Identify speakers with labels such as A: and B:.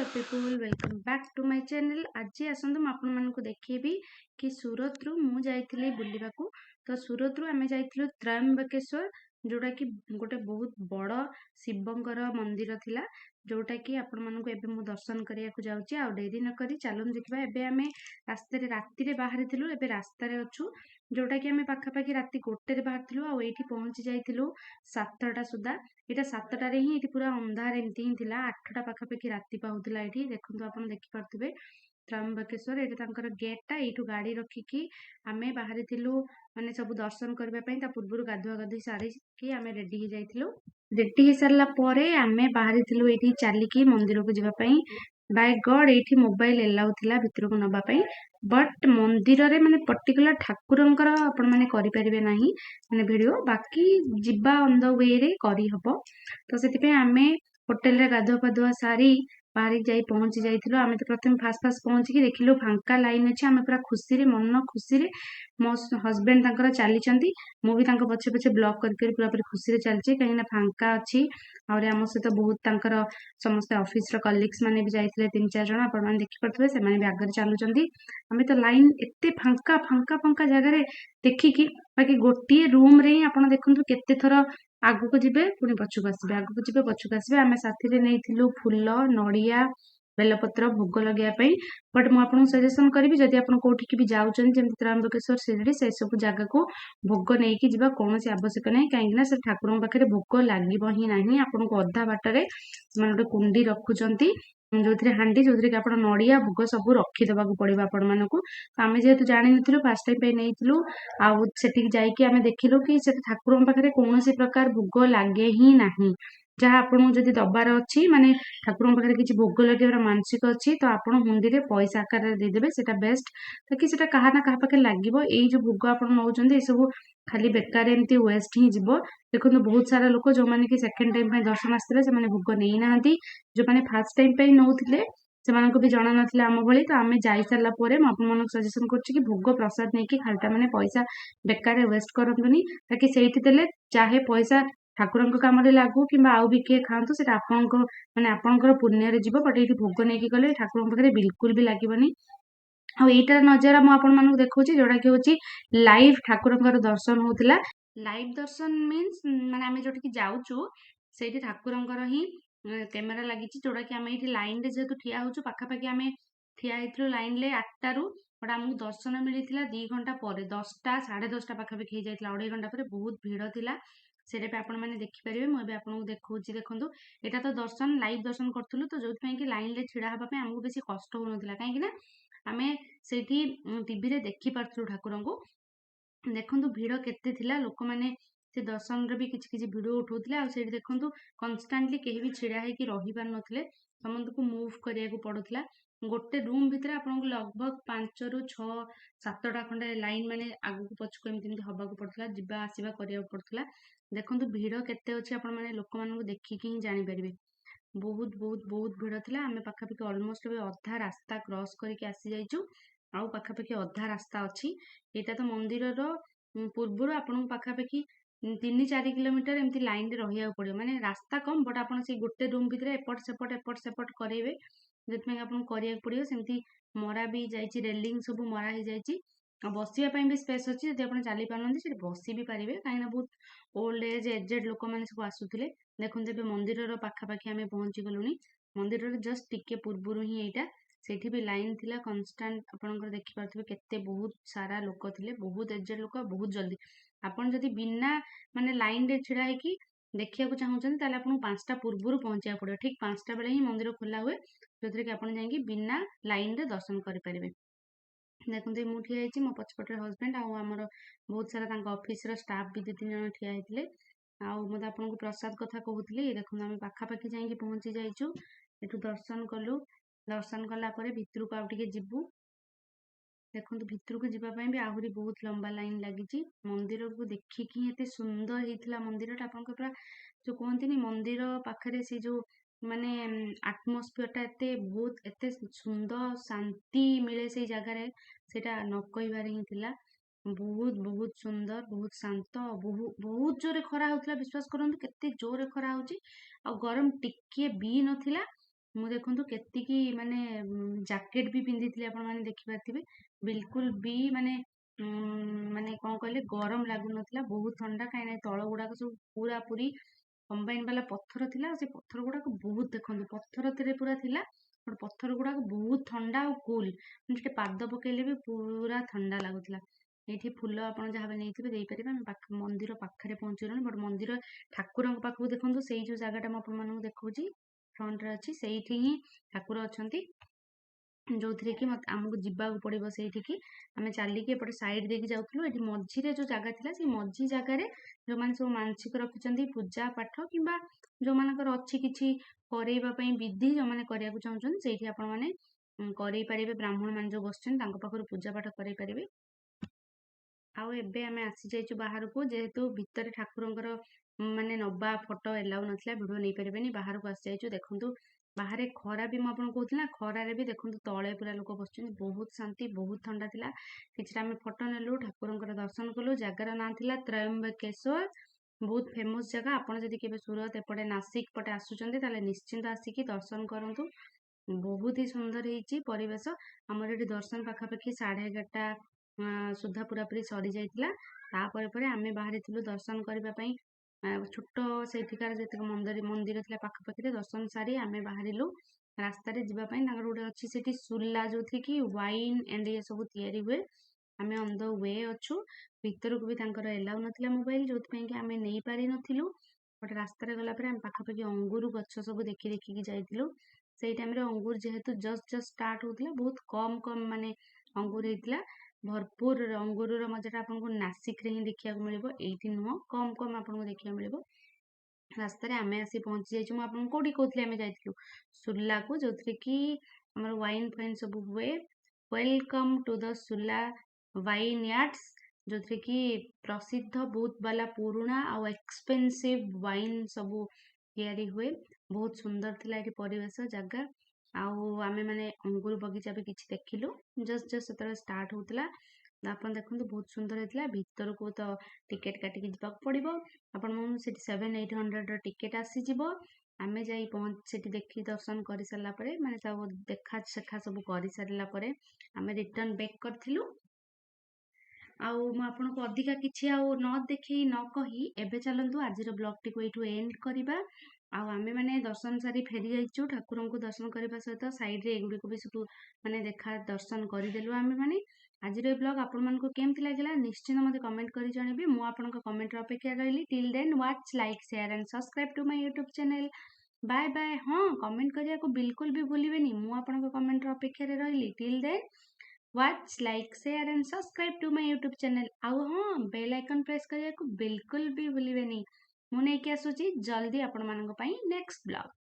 A: Hello people welcome back to my channel. आज आसतु मुझे देखी कि सूरत रु मु जाइली बुलवाक। तो सूरत रु आमे जाइलु त्रयंबकेश्वर, जोटा कि गोटे बहुत बड़ शिवंकर मंदिर थिला, जोटा कि आपण मानक एबे मु दर्शन करिया को जाउची। आ डेरी न करी चलन देखिबा। एबे आमे रास्ते रे बाहर थिलु, एबे रास्ता रे अछु, जोटा कि आमे पाखा पाखी राती 1 रे बाहर थिलु आ एठी पहुंची जाइथिलु 7टा सुधा। एटा 7टारे ही एठी पूरा अंधार एमती ही थिला। 8टा पाखापाखि राति पाउथिला। एठी देखंतु आपण देखि पारथिबे त्रयंबकेश्वर, एटा तांकर गेटटा। एठु गाड़ी रखिकी आमे बाहरी थिलु, माने सब दर्शन करबा पई। ता पूर्वरु गाधुआ गाधुई सारी कि आमे रेडी ही जाइथिलु। रेडी ही सारला परे आमे बाहरी थिलु एठी चालिकी मंदिर को जिबा पई। बाय गॉड एठी मोबाइल एलाउ थिला भितर को नबा पई, बट मंदिर रे माने पर्टिकुलर ठाकुरंकर आपण माने करि परिबे नाही माने वीडियो, बाकी जिबा ऑन द वे रे करी हबो। तो से आमे होटेल रे गाधुआ पाधुआ सारी बाहरी जाई पहुंची जाइथिलु। आमे तो प्रथम फास्ट फास्ट पहुंची कि देखिलु फांका लाइन अछि। आमे पूरा खुशी रे मन खुशी रे मो हस्बैंड तांकर चालीचंती, मु भी तांको पछे पछे ब्लॉक करके पूरा पूरी खुशी रे चलची, कहीं ना फांका अछि। और आम सहित बहुत तांकर समस्त ऑफिस रो कलीग्स माने भी जाइथिले 3-4 जण, आपण माने देखि परथबे से माने भी आगर चालुचंती। आमे तो लाइन एते फांका फांका फांका जगह रे देखि कि बाकी गोटिए रूम रे ही आपण देखंतु केते थरो आगु को जिबे पुनी पछुक आसबे, आगु को जिबे पछुक आसबे। आमे साथी रे नेइथिलु फूल, नड़िया, बेलपत्र भोग लगे पई। बट मु आपन सजेशन करिवि, जदि आपन कोठी की भी जाउचन जेमति त्रयंबकेश्वर शिरडी, से सब जगह को भोग नेइकी जिबा कोनोसी आवश्यक नै। काहेकि ना से ठाकुरन पाखरे भोग लागिबो ही नाही। आपन को अधा बाटरे माने गोटे कुंडी रखुचंती, जोथिरे हांडी, जोथिरे कि आपण नड़िया भोग सब रखी देबा को पड़िबा आपण मानकु। तो आमे जेहेतु जानि नथिलु, फास्ट टाइम पे नेइथिलु। आ सेठी जाईकी आमे देखिलु कि से ठाकुरन पाखरे कोनोसी प्रकार भोग लागे ही नाही। जहाँ आपन जदि दबार अछि, माने ठाकुरन पाखरे किछि भोग लगेबार मानसिक अछि, तो आपण हुंडी रे पैसा आकार दे देबे, सेटा बेस्ट। ताकि सेटा कहा ना कहा पाखे लागिबो। एई जो भोग आपण नउचंदी, ए सब खाली बेकार एमती वेस्ट ही जिवो। देखो बहुत सारा लोक जो माने कि सेकंड टाइम पे दर्शन आस्थिले, से माने भोग नेई नाहंती। जो माने फर्स्ट टाइम पे नउथिले सेमानकु भी जणा नथिला आम भଳି। तो आमे जाई सारला परे म आपन मानक सजेशन करछि कि भोग प्रसाद नेकी खालटा माने पैसा बेकार वेस्ट करंतुनी। ताकि सेठी देले चाहे पैसा ठाकुरंक काम रे लागू किबा आउ भी के खांतु, सेटा आपनको माने आपनकर पुण्य रे जीवो। बट एठी भोग नेकी गले ठाकुरंक पाखरे बिल्कुल भी लागिबनी। आ एटार नजारा मु आपन मानक देखौछि, जोडा कि होछि लाइव ठाकुरंकर दर्शन होतिला। लाइव दर्शन मीन्स माने आमे जोठी कि जाउछु सेठी ठाकुरंकर ही कैमेरा लागिछि, जोडा कि आमे एठी लाइन रे जेतु ठिया होछु। पाखा पाखी आमे ठिया हेतु लाइन ले 8टा रु, बट आमु दर्शन मिलिथिला 2 घंटा परे, 10टा 10:30 पाखा पाखी हे जाइथिला। 2.5 घंटा परे बहुत भीड़ थिला। सेरे पे आपण माने देखि परिबे। मु एबे आपनको देखौछि, देखंतु एटा तो दर्शन लाइव दर्शन करथुलु। तो जोथि पई कि लाइन ले छिडा हबा पे हमहु बेसी कष्ट होनथिला, काहे कि ना आमे सेठी टीवी रे देखि पारथुलु ठाकुरंकु। देखंतु भीड़ केते थिला। लोक माने से दर्शन रे भी किछि किछि वीडियो उठौथिले। आ सेठी देखंतु कन्स्टेंटली केहि भी छिडा हे कि रहि पार नथिले, समस्त को मूव करिया को पडुथिला। गोटे रूम भितरे आपनको लगभग 5 रु 6 7टा खंडे लाइन माने आगु को पछको एमति हबा को पडुथिला, जिबा आसीबा करिया को पडुथिला। देखंतु भीड़ केते अछि, आपण माने लोक मानकु देखिकि ही जानि परिबे। बहुत बहुत बहुत भीड़ थिला। आमे पाखा पाखी ऑलमोस्ट अधा रास्ता क्रॉस करके आसी जाइछु। आउ पाखा पाखी अधा रास्ता अछि। एटा तो मंदिर रो पूर्वरु आपण पाखा पाखी 3-4 किलोमीटर एमती लाइन रे रहिया पड़ियो। माने रास्ता कम, बट आपण से गोटे रूम भितरे एपट सेपट करेबे, जेतमे आपण करिया पड़ियो। सेमती मरा भी जाइछि, रेलिंग सब मरा ही जाइछि। आ बसिया पई भी स्पेस अछि, जदि आपण चाली पारनंदी से बसी भी पारिबे। काहेना बहुत ओल्ड एज एजेड लोक माने सब आसुथिले। देखुन जेबे मंदिर रो पाखा पाखी आमे पहुंची गलुनी। मंदिर रो जस्ट टिके पूर्वरु ही एटा, सेठी भी लाइन थिला कन्स्टेंट। आपनकर देखि पारथिबे केते बहुत सारा लोक थिले, बहुत एजेड लोक, बहुत जल्दी। आपण जदि बिना माने लाइन रे छिडा हे कि देखिया को चाहउछन, ताले आपन 5टा पूर्वरु पहुंचिया पड़ियो। ठीक 5टा बेले ही मंदिर खुला हुए, जोथरे कि आपण जाईकी बिना लाइन रे दर्शन करि परिबे। देखंतु मु ठिया हेछि, मो पछपटे हस्बैंड आ हमर बहुत सारा तांका ऑफिस रो स्टाफ भी 2-3 जण ठिया हेतिले। आ मते आपनको प्रसाद कथा कहउतली। देखन आमे पाखा पाखी जाईकी पहुंची जाइछु। एठु दर्शन कलु। दर्शन कला परे भितरु को आ टिके जिबु। देखंतु भितर को जिबा पई भी आहुरी बहुत लंबा लाइन लागिछि। मंदिर को देखिकी एते सुंदर हेतिला मंदिरटा। आपनको पूरा जो कहंतिनी मंदिर पाखरे से जो माने एटमॉस्फियर टा एते बहुत एते सुंदर शांति मिले से जगह रे, सेटा न कहबार ही थिला। बहुत बहुत सुंदर, बहुत शांत। बहुत बहुत जोरे खरा होतिला। विश्वास करंतु केते जोरे खरा होची। आ गरम टिके भी नथिला। ମୁଁ ଦେଖନ୍ତୁ କେତିକି ମାନେ ଜ୍ୟାକେଟ୍ ବି ପିନ୍ଧିଥିଲି ଆପଣମାନେ ଦେଖିପାରୁଥିବେ। ବିଲକୁଲ ବି ମାନେ ମାନେ କ'ଣ କହିଲେ ଗରମ ଲାଗୁନଥିଲା, ବହୁତ ଥଣ୍ଡା। କାହିଁକିନା ଏ ତଳ ଗୁଡ଼ାକ ସବୁ ପୁରାପୁରି କମ୍ବାଇନ୍ ବାଲା ପଥର ଥିଲା। ଆଉ ସେ ପଥର ଗୁଡ଼ାକ ବହୁତ ଦେଖନ୍ତୁ ପଥରରେ ପୁରା ଥିଲା। ବଟ୍ ପଥର ଗୁଡ଼ାକ ବହୁତ ଥଣ୍ଡା ଆଉ କୁଲ୍, ମାନେ ସେଠି ପାଦ ପକେଇଲେ ବି ପୁରା ଥଣ୍ଡା ଲାଗୁଥିଲା। ଏଇଠି ଫୁଲ ଆପଣ ଯାହା ବି ନେଇଥିବେ ଦେଇପାରିବେ। ଆମେ ମନ୍ଦିର ପାଖରେ ପହଞ୍ଚିଗଲୁଣି। ବଟ୍ ମନ୍ଦିର ଠାକୁରଙ୍କ ପାଖକୁ ଦେଖନ୍ତୁ, ସେଇ ଯୋଉ ଜାଗାଟା ମୁଁ ଆପଣମାନଙ୍କୁ ଦେଖଉଛି ଫ୍ରଣ୍ଟରେ ଅଛି, ସେଇଠି ହିଁ ଠାକୁର ଅଛନ୍ତି। ଯୋଉଥିରେ କି ଆମକୁ ଯିବାକୁ ପଡ଼ିବ ସେଇଠିକି। ଆମେ ଚାଲିକି ଏପଟେ ସାଇଡ୍ ଦେଇକି ଯାଉଥିଲୁ। ଏଠି ମଝିରେ ଯୋଉ ଜାଗା ଥିଲା, ସେଇ ମଝି ଜାଗାରେ ଯୋଉମାନେ ସବୁ ମାନସିକ ରଖିଛନ୍ତି ପୂଜା ପାଠ କିମ୍ବା ଯୋଉମାନଙ୍କର ଅଛି କିଛି କରେଇବା ପାଇଁ ବିଧି, ଯୋଉମାନେ କରିବାକୁ ଚାହୁଁଛନ୍ତି ସେଇଠି ଆପଣମାନେ କରେଇ ପାରିବେ। ବ୍ରାହ୍ମଣ ମାନେ ଯୋଉ ବସିଛନ୍ତି ତାଙ୍କ ପାଖରୁ ପୂଜା ପାଠ କରେଇ ପାରିବେ। ଆଉ ଏବେ ଆମେ ଆସିଯାଇଛୁ ବାହାରକୁ, ଯେହେତୁ ଭିତରେ ଠାକୁରଙ୍କର ମାନେ ନବା ଫଟୋ ଏଲାଉ ନଥିଲା, ଭିଡ଼ିଓ ନେଇପାରିବେନି, ବାହାରକୁ ଆସିଯାଇଛୁ। ଦେଖନ୍ତୁ ବାହାରେ ଖରା ବି ମୁଁ ଆପଣଙ୍କୁ କହୁଥିଲି ନା, ଖରାରେ ବି ଦେଖନ୍ତୁ ତଳେ ପୁରା ଲୋକ ବସିଛନ୍ତି। ବହୁତ ଶାନ୍ତି, ବହୁତ ଥଣ୍ଡା ଥିଲା। କିଛିଟା ଆମେ ଫଟୋ ନେଲୁ, ଠାକୁରଙ୍କର ଦର୍ଶନ କଲୁ। ଜାଗାର ନାଁ ଥିଲା ତ୍ରୟମ୍ବକେଶ୍ୱର। ବହୁତ ଫେମସ୍ ଜାଗା। ଆପଣ ଯଦି କେବେ ସୁରତ ଏପଟେ ନାସିକ ପଟେ ଆସୁଛନ୍ତି ତାହେଲେ ନିଶ୍ଚିନ୍ତ ଆସିକି ଦର୍ଶନ କରନ୍ତୁ। ବହୁତ ହି ସୁନ୍ଦର ହେଇଛି ପରିବେଶ। ଆମର ଏଠି ଦର୍ଶନ ପାଖାପାଖି 11:30 ସୁଦ୍ଧା ପୁରାପୁରି ସରିଯାଇଥିଲା। ତାପରେ ପରେ ଆମେ ବାହାରିଥିଲୁ ଦର୍ଶନ କରିବା ପାଇଁ। ଛୋଟ ସେଇଠିକାର ଯେତିକି ମନ୍ଦିର ଥିଲା ପାଖାପାଖିରେ ଦର୍ଶନ ସାରି ଆମେ ବାହାରିଲୁ ରାସ୍ତାରେ ଯିବା ପାଇଁ। ତାଙ୍କର ଗୋଟେ ଅଛି ସେଠି ସୁଲା, ଯୋଉଥିରେ କି ୱାଇନ୍ ଏଣ୍ଡ ଇଏ ସବୁ ତିଆରି ହୁଏ। ଆମେ ଅନ୍ ଦ ୱେ ଅଛୁ। ଭିତରକୁ ବି ତାଙ୍କର ଏଲାଉ ନଥିଲା ମୋବାଇଲ, ଯୋଉଥିପାଇଁ କି ଆମେ ନେଇପାରିନଥିଲୁ। ଗୋଟେ ରାସ୍ତାରେ ଗଲା ପରେ ଆମେ ପାଖାପାଖି ଅଙ୍ଗୁର ଗଛ ସବୁ ଦେଖିକି ଯାଇଥିଲୁ। ସେଇ ଟାଇମରେ ଅଙ୍ଗୁର ଯେହେତୁ ଜଷ୍ଟ ଷ୍ଟାର୍ଟ ହଉଥିଲା, ବହୁତ କମ ମାନେ ଅଙ୍ଗୁର ହେଇଥିଲା। ଭରପୁର ଅଙ୍ଗୁରର ମଜାଟା ଆପଣଙ୍କୁ ନାସିକରେ ହିଁ ଦେଖିବାକୁ ମିଳିବ, ଏଇଠି ନୁହଁ। କମ ଆପଣଙ୍କୁ ଦେଖିବାକୁ ମିଳିବ। ରାସ୍ତାରେ ଆମେ ଆସି ପହଞ୍ଚି ଯାଇଛୁ। ମୁଁ ଆପଣଙ୍କୁ କୋଉଠି କହୁଥିଲି ଆମେ ଯାଇଥିଲୁ ସୁଲାକୁ, ଯୋଉଥିରେ କି ଆମର ୱାଇନ୍ ଫାଇନ୍ ସବୁ ହୁଏ। Welcome to the ସୁଲା wine yards, ଯୋଉଥିରେ କି ପ୍ରସିଦ୍ଧ ବହୁତ ବାଲା ପୁରୁଣା ଆଉ ଏକ୍ସପେନ୍ସିଭ ୱାଇନ୍ ସବୁ ତିଆରି ହୁଏ। ବହୁତ ସୁନ୍ଦର ଥିଲା ଏଠି ପରିବେଶ, ଜାଗା। ଆଉ ଆମେ ମାନେ ଅଙ୍ଗୁର ବଗିଚା ବି କିଛି ଦେଖିଲୁ, ଜଷ୍ଟ ସେତେବେଳେ ଷ୍ଟାର୍ଟ ହଉଥିଲା। ଆପଣ ଦେଖନ୍ତୁ ବହୁତ ସୁନ୍ଦର ହେଇଥିଲା। ଭିତରକୁ ତ ଟିକେଟ କାଟିକି ଯିବାକୁ ପଡ଼ିବ ଆପଣଙ୍କୁ। ସେଠି 700-800ର ଟିକେଟ ଆସିଯିବ। ଆମେ ଯାଇ ସେଠି ଦେଖି ଦର୍ଶନ କରିସାରିଲା ପରେ, ମାନେ ସବୁ ଦେଖା ସେଖା ସବୁ କରିସାରିଲା ପରେ ଆମେ ରିଟର୍ନ ବ୍ୟାକ୍ କରିଥିଲୁ। ଆଉ ମୁଁ ଆପଣଙ୍କୁ ଅଧିକା କିଛି ଆଉ ନ ଦେଖେଇ ନ କହି ଏବେ ଚାଲନ୍ତୁ ଆଜିର ବ୍ଲଗଟିକୁ ଏଇଠୁ ଏଣ୍ଡ କରିବା। ଆଉ ଆମେ ମାନେ ଦର୍ଶନ ସାରି ଫେରି ଯାଇଛୁ। ଠାକୁରଙ୍କୁ ଦର୍ଶନ କରିବା ସହିତ ସାଇଡରେ ଏଗୁଡ଼ିକୁ ବି ସବୁ ମାନେ ଦର୍ଶନ କରିଦେଲୁ ଆମେ ମାନେ। ଆଜିର ଏ ବ୍ଲଗ ଆପଣମାନଙ୍କୁ କେମିତି ଲାଗିଲା ନିଶ୍ଚିନ୍ତ ମୋତେ କମେଣ୍ଟ କରି ଜଣାଇବେ। ମୁଁ ଆପଣଙ୍କ କମେଣ୍ଟର ଅପେକ୍ଷା ରହିଲି। Till then watch, like, share and subscribe to my YouTube channel. Bye bye. ହଁ, କମେଣ୍ଟ କରିବାକୁ ବିଲକୁଲ ବି ଭୁଲିବେନି। ମୁଁ ଆପଣଙ୍କ କମେଣ୍ଟର ଅପେକ୍ଷାରେ ରହିଲି। Till then watch, like, share and subscribe to my YouTube channel. ଆଉ ହଁ, ବେଲ୍ ଆଇକନ୍ ପ୍ରେସ୍ କରିବାକୁ ବିଲକୁଲ ବି ଭୁଲିବେନି। ମୁଁ ନେଇକି ଆସୁଛି ଜଲ୍ଦି ଆପଣମାନଙ୍କ ପାଇଁ ନେକ୍ସଟ ବ୍ଲଗ।